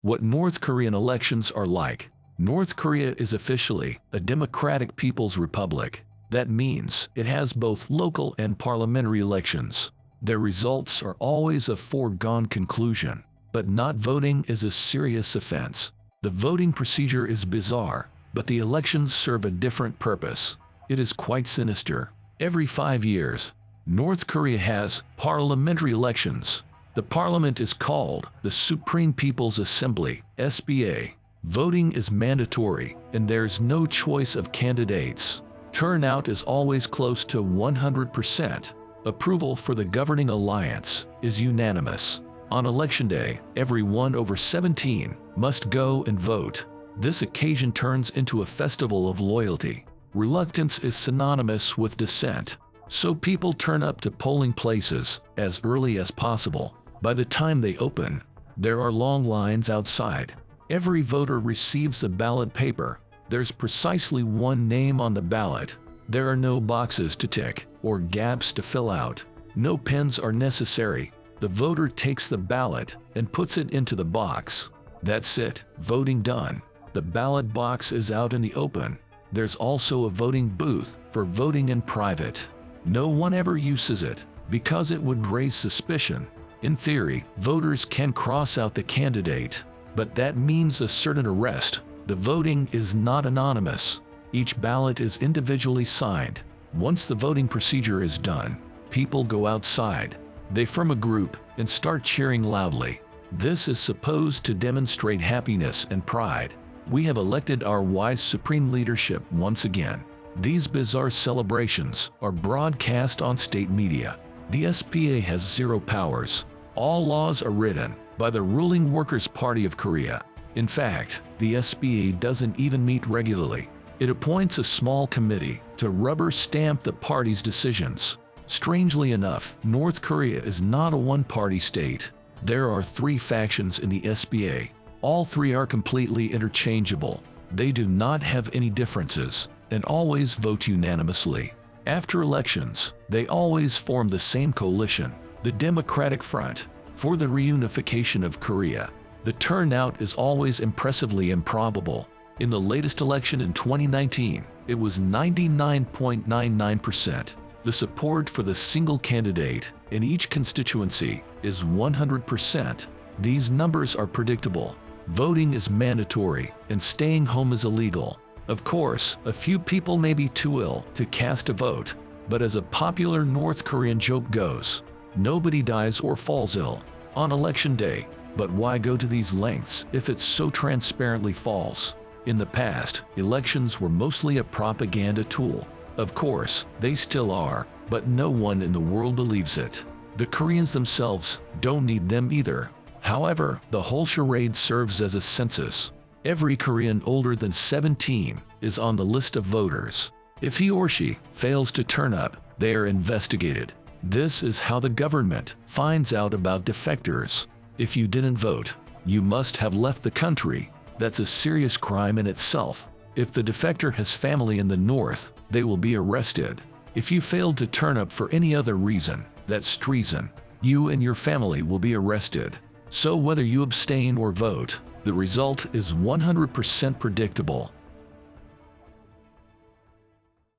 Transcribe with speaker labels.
Speaker 1: What North Korean elections are like. North Korea is officially a democratic people's republic. That means it has both local and parliamentary elections. Their results are always a foregone conclusion, but not voting is a serious offense. The voting procedure is bizarre, but the elections serve a different purpose. It is quite sinister. Every 5 years, North Korea has parliamentary elections. The parliament is called the Supreme People's Assembly, SPA. Voting is mandatory, and there's no choice of candidates. Turnout is always close to 100%. Approval for the governing alliance is unanimous. On election day, everyone over 17 must go and vote. This occasion turns into a festival of loyalty. Reluctance is synonymous with dissent, so people turn up to polling places as early as possible. By the time they open, there are long lines outside. Every voter receives a ballot paper. There's precisely one name on the ballot. There are no boxes to tick or gaps to fill out. No pens are necessary. The voter takes the ballot and puts it into the box. That's it, voting done. The ballot box is out in the open. There's also a voting booth for voting in private. No one ever uses it because it would raise suspicion. In theory, voters can cross out the candidate, but that means a certain arrest. The voting is not anonymous. Each ballot is individually signed. Once the voting procedure is done, people go outside. They form a group and start cheering loudly. This is supposed to demonstrate happiness and pride. We have elected our wise supreme leadership once again. These bizarre celebrations are broadcast on state media. The SPA has zero powers. All laws are written by the ruling Workers' Party of Korea. In fact, the SPA doesn't even meet regularly. It appoints a small committee to rubber stamp the party's decisions. Strangely enough, North Korea is not a one-party state. There are 3 factions in the SPA. All 3 are completely interchangeable. They do not have any differences and always vote unanimously. After elections, they always form the same coalition, the Democratic Front, for the reunification of Korea. The turnout is always impressively improbable. In the latest election in 2019, it was 99.99%. The support for the single candidate in each constituency is 100%. These numbers are predictable. Voting is mandatory, and staying home is illegal. Of course, a few people may be too ill to cast a vote, but as a popular North Korean joke goes, nobody dies or falls ill on election day. But why go to these lengths if it's so transparently false? In the past, elections were mostly a propaganda tool. Of course, they still are, but no one in the world believes it. The Koreans themselves don't need them either. However, the whole charade serves as a census. Every Korean older than 17 is on the list of voters. If he or she fails to turn up, they are investigated. This is how the government finds out about defectors. If you didn't vote, you must have left the country. That's a serious crime in itself. If the defector has family in the north, they will be arrested. If you failed to turn up for any other reason, that's treason. You and your family will be arrested. So whether you abstain or vote, the result is 100% predictable.